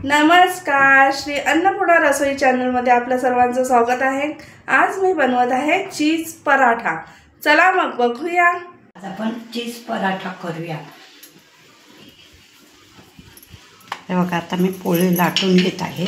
नमस्कार, श्री अन्नपूर्णा रसोई चॅनलमध्ये आपल्या सर्वांचं स्वागत आहे। आज मी बनवत आहे चीज पराठा। चला मग बघूया। आज आपण चीज पराठा करूया। हे बघा, आता मी पोळी लाटून घेत आहे।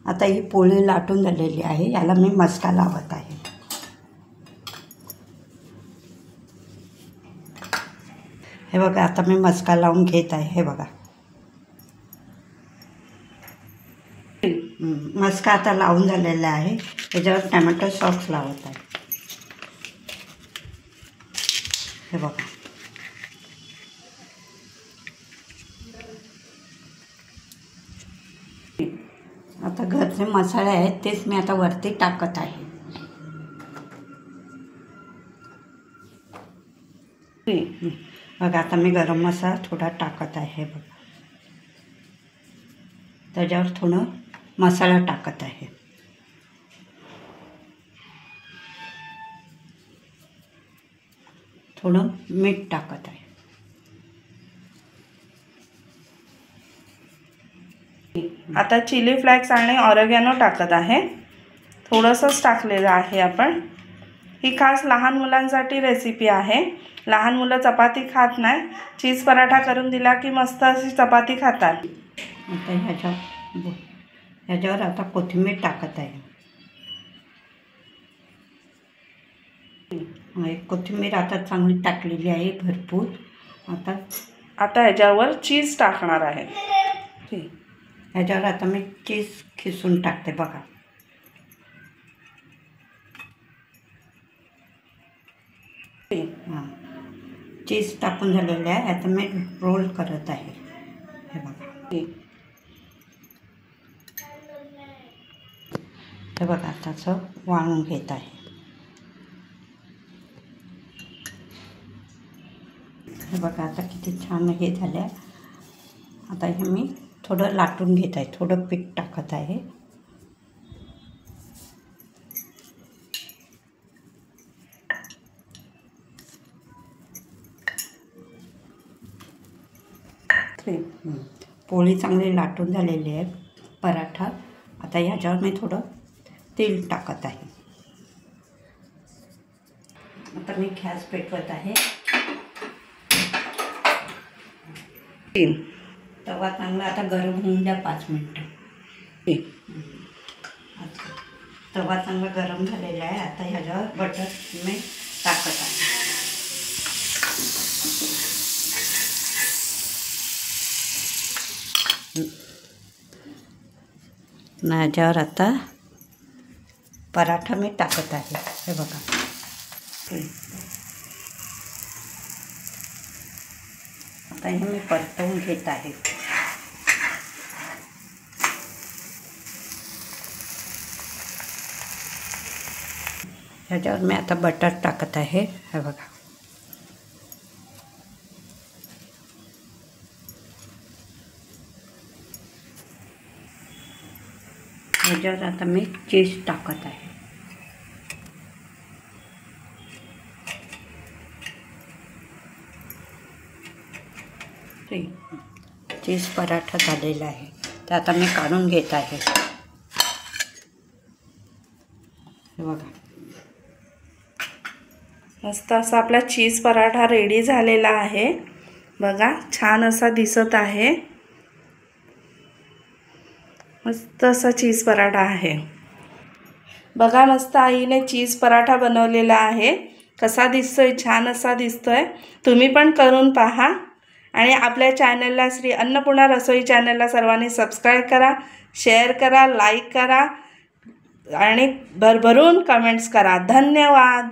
आता ही पोळी लाटून झालेली आहे, याला मी मस्का लावत आहे। हे बघा, आता मी मस्का लावून घेत आहे। हे बघा, मस्का आता लावून झालेला आहे। याच्यावर टोमॅटो सॉस लावत आहे। हे बघा, आता घरचे मसाले आहेत तेच मी आता वरती टाकत आहे। बघा, आता मी गरम मसाला थोडा टाकत आहे। बघा, त्याच्यावर थोडं मसाला टाकत आहे। थोडं मीठ टाकत आहे। आता चिली फ्लेक्स आणि ऑरेगॅनो टाकत आहे। थोडंसंच टाकलेलं आहे आपण। ही खास लहान मुलांसाठी रेसिपी आहे। लहान मुलं चपाती खात नाही, चीज पराठा करून दिला की मस्त अशी चपाती खातात। आता ह्याच्यावर आता कोथिंबीर टाकत आहे। कोथिंबीर आता चांगली टाकलेली आहे, भरपूर। आता ह्याच्यावर चीज टाकणार आहे। ह्याच्यावर आता मी चीज खिसून टाकते। बघा, हां, चीज टाकून झालेलं आहे। आता मी रोल करत आहे। हे बघा, हे बघा, आताचं वाळून घेत आहे। हे बघा, आता किती छान हे झालं। आता हे मी थोडं लाटून घेत आहे, थोडं पीठ टाकत आहे। पोळी चांगली लाटून झालेली आहे, पराठा। आता ह्याच्यावर मी थोडं तेल टाकत आहे। आता मी गॅस पेटवत आहे। तवा चांगला आता गरम होऊन द्या 5 मिनटं। तवा चांगला गरम झालेला आहे। आता ह्याच्यावर बटर मी टाकत आहे। ह्याच्यावर आता पराठा मी टाकत आहे। हे बघा, आता हे मी परतवून घेत आहे। ह्याच्यावर मी आता बटर टाकत आहे। हे बघा, ह्याच्यावर आता मी चीज टाकत आहे। चीज पराठा झालेला आहे, तर आता मी काढून घेत आहे। हे बघा, मस्त असा आपला चीज पराठा रेडी झालेला आहे। बघा, छान असा दिसत आहे। मस्त असा चीज पराठा आहे। बघा, मस्त आईने चीज पराठा बनवलेला आहे। कसा दिसतोय? छान असा दिसतोय। तुम्ही पण करून पहा आणि आपल्या चॅनलला, श्री अन्नपूर्णा रसोई चॅनलला सर्वांनी सबस्क्राईब करा, शेअर करा, लाईक करा आणि भरभरून कमेंट्स करा। धन्यवाद।